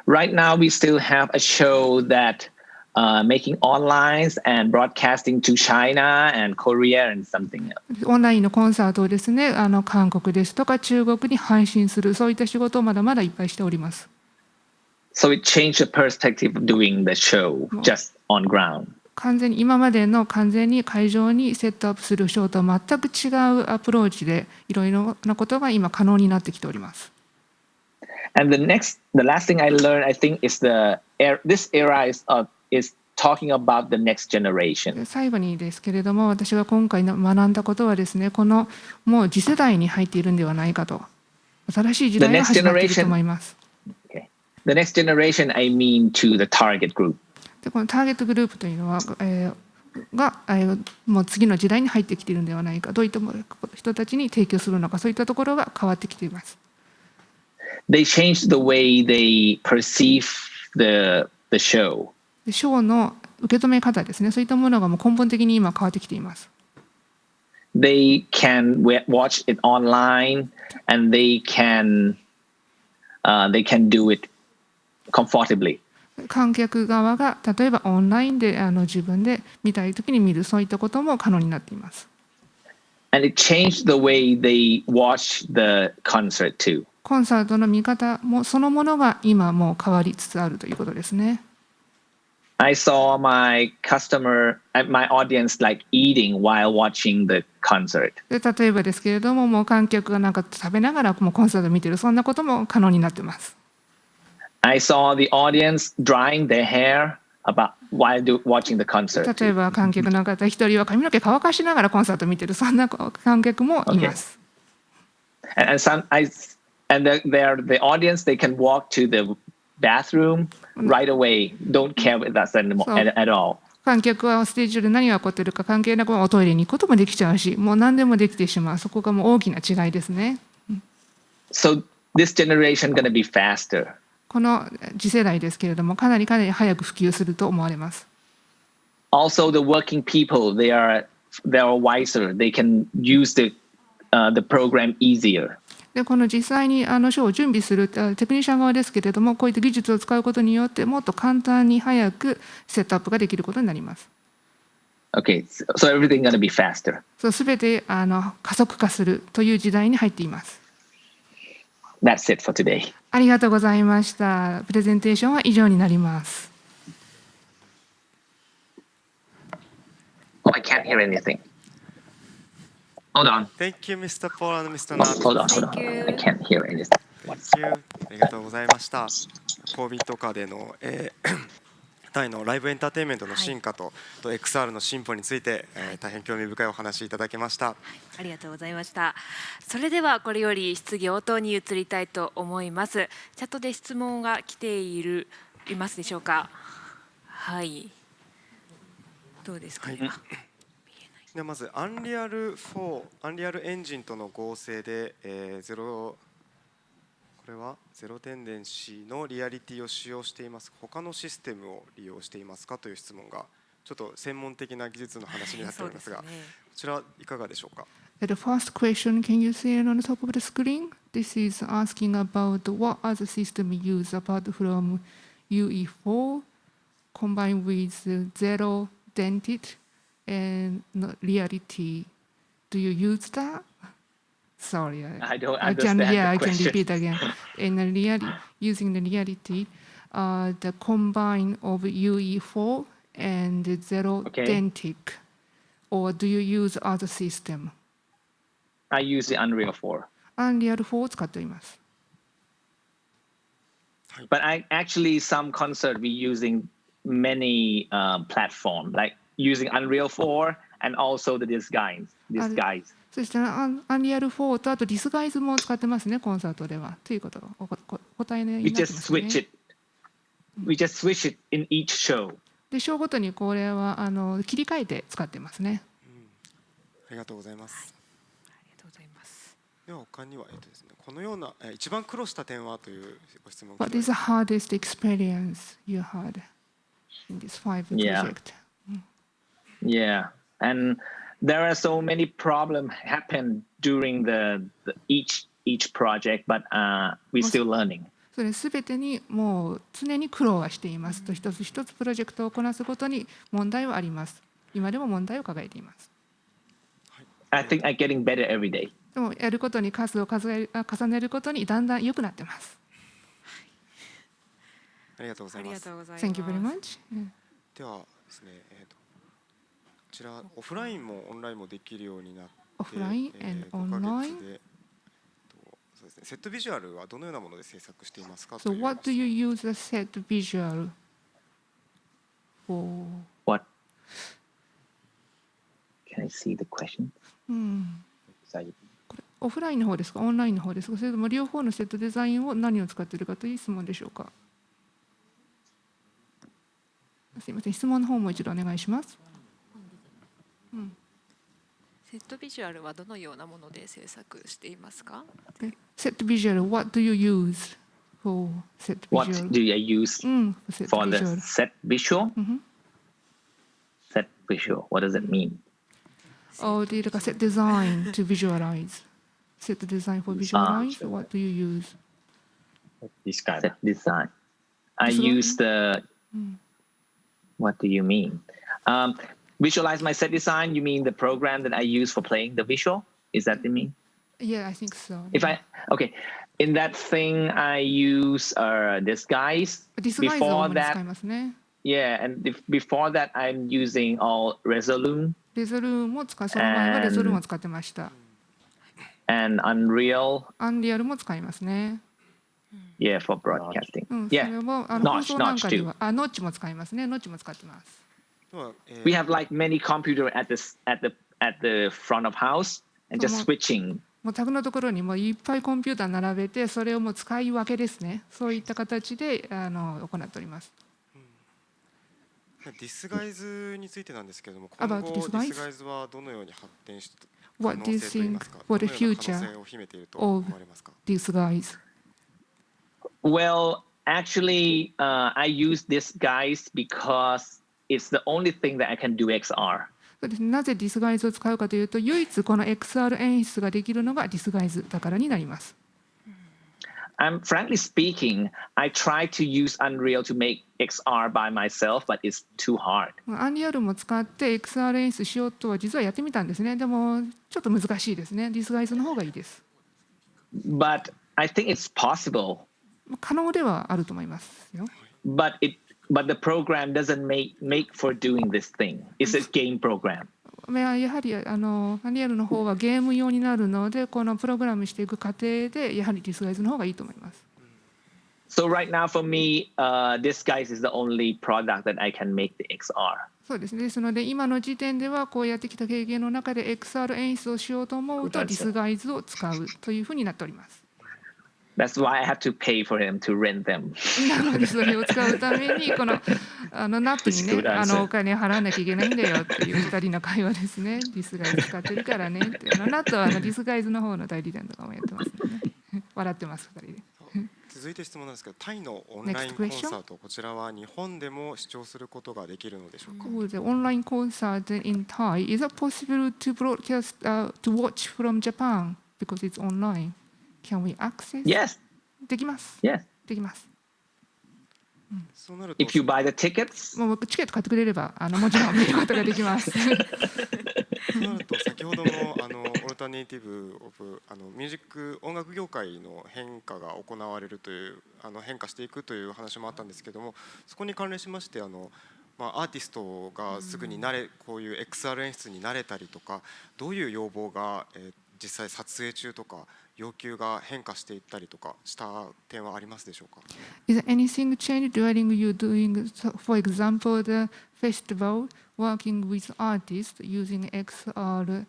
Right now, we still have a show that making online and broadcasting to China and Korea and something else. オンラインのコンサートをですね、韓国ですとか中国に配信する、そういった仕事をまだまだいっぱいしております。So it changed the perspective of doing the show just on ground. 今までの完全に会場にセットアップするショーとは全く違うアプローチでいろいろなことが今可能になってきております。And the last thing I learned, I think, is this era is talking about the next generation. 最後にですけれども、私が今回学んだことはですね、このもう次世代に入っているんではないかと、新しい時代が始まっていると思います。The next generation, I mean to the target group. でこのターゲットグループというのは、もう次の時代に入ってきているのではないか、どういった人たちに提供するのか、そういったところが変わってきています。They changed the way they perceive the show. ショーの受け止め方ですね、そういったものがもう根本的に今変わってきています。They can watch it online and they can do it comfortably. 観客側が例えばオンラインで自分で見たいときに見る、そういったことも可能になっています。And it changed the way they watch the concert too. コンサートの見方もそのものが今もう変わりつつあるということですね。I saw my audience like eating while watching the concert. で例えばですけれども、もう観客がなんか食べながらもうコンサートを見てる、そんなことも可能になっています。I saw the audience drying their hair while watching the concert. 例えば観客の方一人は髪の毛乾かしながらコンサートを見てる、そんな観客もいます。And the audience, they can walk to the bathroom right away. Don't care with us at all. 観客はステージ上で何が起こっているか関係なくおトイレに行くこともできちゃうし、もう何でもできてしまう。そこがもう大きな違いですね。So this generation gonna be faster. この次世代ですけれども、かなり早く普及すると思われます。Also, the working people, they are wiser. They can use the program easier. でこの実際にショーを準備するテクニシャン側ですけれども、こういった技術を使うことによってもっと簡単に早くセットアップができることになります。Okay, so everything gonna be faster. そうすべて加速化するという時代に入っています。That's it for today. ありがとうございました。プレゼンテーションは以上になります。Oh, I can't hear anything. Hold on. Thank you, Mr. Pol and Mr. Oh, Nat. hold on. I can't hear anything. Thank you. ありがとうございました。COVID 禍での、タイのライブエンターテインメントの進化と、XR の進歩について、大変興味深いお話いただきました。ありがとうございました。それではこれより質疑応答に移りたいと思います。チャットで質問が来ていますでしょうか。はい。どうですか。はいではまずアンリアルエンジンとの合成で、これはゼロテンデンシーのリアリティを使用しています。他のシステムを利用していますかという質問がちょっと専門的な技術の話になっておりますが、こちらいかがでしょうか。The first question, can you see it on the top of the screen? This is asking about what other system you use apart from UE4 combined with zero dented and reality. Do you use that? Sorry, I don't understand I the can question. repeat again. In using the reality, the combine of UE4 and zero dentic, or do you use other system? I use the Unreal 4. Unreal 4を使っています。But actually some concert we using many platform like using Unreal 4 and also the disguise. そしてアンリアル4とあとディスガイズも使ってますね、コンサートでは。ということが答えになってますね。We just switch it in each show. で、ショーごとにこれは切り替えて使ってますね。ありがとうございます。では他にはですね、このような一番苦労した点はというご質問。What is the hardest experience you had in this 5 project? Yeah, and there are so many problems happen during each project, but we're still learning. それすべてにもう常に苦労はしていますと、一つ一つプロジェクトをこなすごとに問題はあります。今でも問題を抱えています。I think I'm getting better every day. でもやることに数を重ねることにだんだん良くなってます。ありがとうございます。Thank you very much. ではですね、こちらオフラインもオンラインもできるようになって、オフライン and 5ヶ online. 月でそうですね、セットビジュアルはどのようなもので制作していますか？ So what do you use the set visual for? What? Can I see the question? これオフラインの方ですか、オンラインの方ですか、それとも両方のセットデザインを何を使っているかという質問でしょうか。すみません、質問の方もう一度お願いします。セットビジュアルはどのようなもので制作していますか？セットビジュアル、what do you use for set visual? What do I use for the set visual? Set visual. What does it mean? Oh, the set design to visualize. Set design for visualize. What do you use? This kind. Set design. I use the. What do you mean? Visualize my set design. You mean the program that I use for playing the visual? Is that what you mean? Yeah, I think so. Okay, in that thing I use disguise. Before that, 使いますね。yeah, and before that I'm using all Resolute. レゾルームを使う、その前はレゾルームを使ってました。And Unreal. アンリアルも使いますね。Yeah, for broadcasting. それも放送なんかでは、ノッチも使いますね。ノッチも使ってます。We have like many computer at the front of house and just switching. もうタグのところにもいっぱいコンピューター並べて、それをもう使い分けですね。そういった形で行っております。ディスガイズについてなんですけれども、今後ディスガイズはどのように発展して可能性といいますか、どのような可能性を秘めていると思われますか？ Disguise. Well, actually, I use disguise because it's the only thing that I can do XR. なぜディスガイズを使うかというと、唯一この XR 演出ができるのがディスガイズだからになります。Frankly speaking, I try to use Unreal to make XR by myself, but it's too hard. アンリアルも使って XR 演出しようとは実はやってみたんですね。でもちょっと難しいですね。ディスガイズの方がいいです。But I think it's possible. 可能ではあると思いますよ。But the program doesn't make for doing this thing. It's a game program. やはりアンリアルの方はゲーム用になるので、このプログラムしていく過程でやはりディスガイズの方がいいと思います。So right now for me, disguise is the only product that I can make the XR. そうですね。ですので今の時点ではこうやってきた経験の中で XR 演出をしようと思うとディスガイズを使うというふうになっております。That's why I have to pay for him to rent them. なのでそれを使うためにこのナップにねお金払わなきゃいけないんだよっていう2人の会話ですね。ディスガイズ使ってるからねって。ナットはディスガイズの方の代理店とかもやってますね。笑ってます2人で。続いて質問なんですけど、タイのオンラインコンサート、こちらは日本でも視聴することができるのでしょうか？ The online concert in Thai, is it possible to broadcast to watch from Japan because it's online? Can we access? Yes. できます。Yes. できます。そうなると、If you buy the tickets, もうチケット買ってくれればもちろん見ることができます。そうなると先ほどもオルタネイティブオブミュージック音楽業界の変化が行われるという変化していくという話もあったんですけども、そこに関連しましてアーティストがすぐにこういう XR 演出に慣れたりとか、どういう要望が実際撮影中とか要求が変化していったりとかした点はありますでしょうか？ Is anything changed during you doing, for example, the festival, working with artists using XR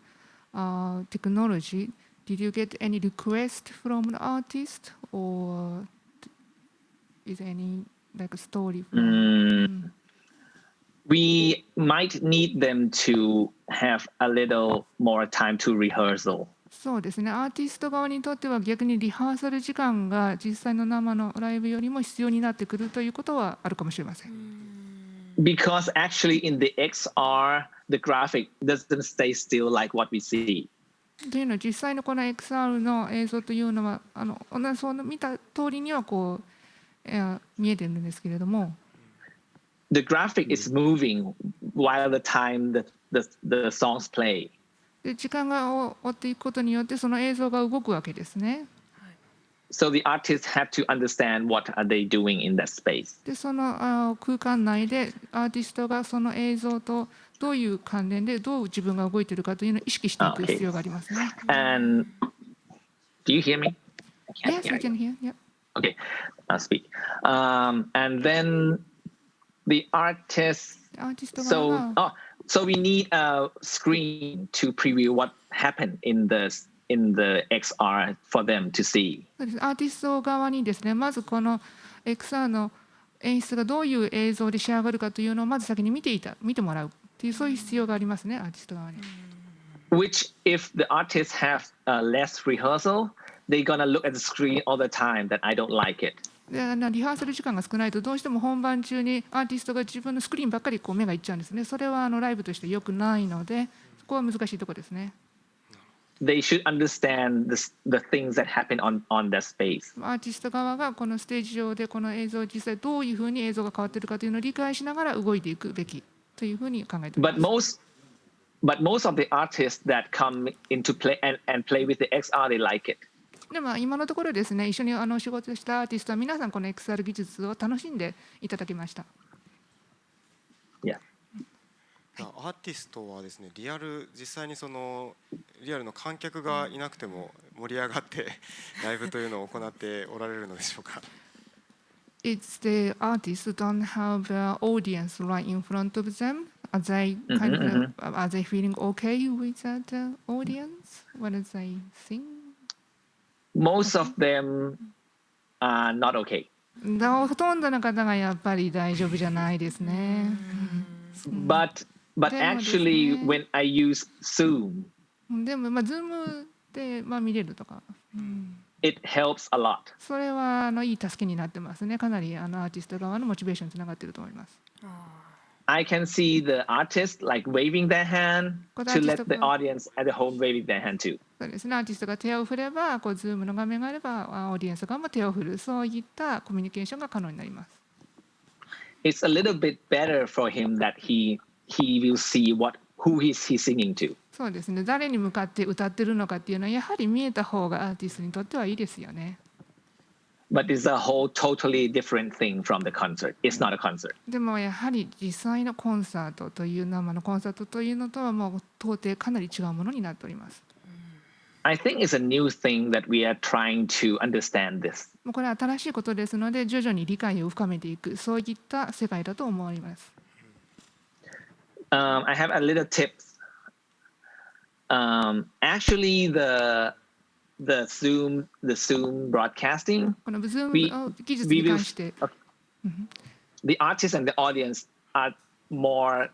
technology? Did you get any request from the artist, or is any like a story? We might need them to have a little more time to rehearsal. そうですね。アーティスト側にとっては逆にリハーサル時間が実際の生のライブよりも必要になってくるということはあるかもしれません。Because actually in the XR, the graphic doesn't stay still like what we see. というのは実際のこの XR の映像というのはその見た通りには見えてるんですけれども、The graphic is moving while the time the songs play. で時間が追っていくことによってその映像が動くわけですね。So the artists have to understand what are they doing in that space. でその空間内でアーティストがその映像とどういう関連でどう自分が動いているかというのを意識していく必要がありますね。And do you hear me? Yes, we can hear. Yeah. Okay, I'll speak. And then the artists. アーティスト側が So we need a screen to preview what happened in the XR for them to see. そうです。アーティスト側にですね、まずこの XR の演出がどういう映像で仕上がるかというのをまず先に見てもらうというそういう必要がありますね、アーティスト側に。Which, if the artists have less rehearsal, they're gonna look at the screen all the time that I don't like it. でリハーサル時間が少ないとどうしても本番中にアーティストが自分のスクリーンばっかり目がいっちゃうんですね。それはライブとして良くないので、そこは難しいところですね。They should understand the things that happen on that space. アーティスト側がこのステージ上でこの映像を実際どういうふうに映像が変わっているかというのを理解しながら動いていくべきというふうに考えています。But most of the artists that come into play and play with the XR, they like it. でも今のところですね、一緒に仕事したアーティストは皆さんこの XR 技術を楽しんでいただきました。Yeah. アーティストはですね、実際にリアルの観客がいなくても盛り上がってライブというのを行っておられるのでしょうか。It's the artists don't have an audience right in front of them. Are they are they feeling okay with that audience when they sing? Most of them are not okay. ほとんどの方がやっぱり大丈夫じゃないですね。But actually, when I use Zoom, でもZoom で見れるとか。it helps a lot. それはいい助けになってますね。かなりアーティスト側のモチベーションにつながっていると思います。I can see the artist like waving their hand to let the audience at the home waving their hand too. そうですね。アーティストが手を振れば、Zoom の画面があれば、オーディエンス側も手を振る、そういったコミュニケーションが可能になります。It's a little bit better for him that he will see who he's singing to. そうですね。誰に向かって歌ってるのかっていうのはやはり見えた方がアーティストにとってはいいですよね。But it's a whole totally different thing from the concert. It's not a concert. でもやはり実際のコンサートという生のコンサートというのとはもう到底かなり違うものになっております。I think it's a new thing that we are trying to understand this. もうこれは新しいことですので徐々に理解を深めていくそういった世界だと思います。I have a little tip. Actually, the Zoom broadcasting. この Zoom 技術に関して、the artist and the audience are more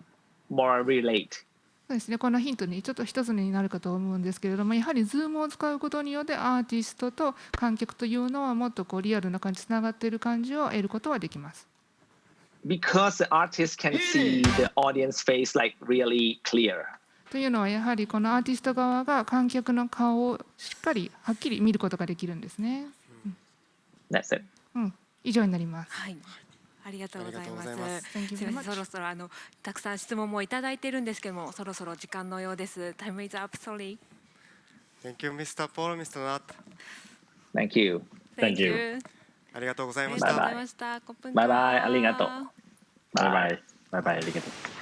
relate. そうですね。このヒントにちょっと一つになるかと思うんですけれども、やはり Zoom を使うことによってアーティストと観客というのはもっとリアルな感じつながっている感じを得ることはできます。Because the artist can see the audience face like really clear. というのはやはりこのアーティスト側が観客の顔をしっかりはっきり見ることができるんですね。That's it. 以上になります。はい。ありがとうございます。すみません、そろそろたくさん質問もいただいているんですけども、そろそろ時間のようです。Time is up, sorry. Thank you, Mr. Paul, Mr. Nat. Thank you. Thank you. ありがとうございましありがとうございた。ました。コップンバイバイありがとう。バイバイ。バイバイ。ありがとう。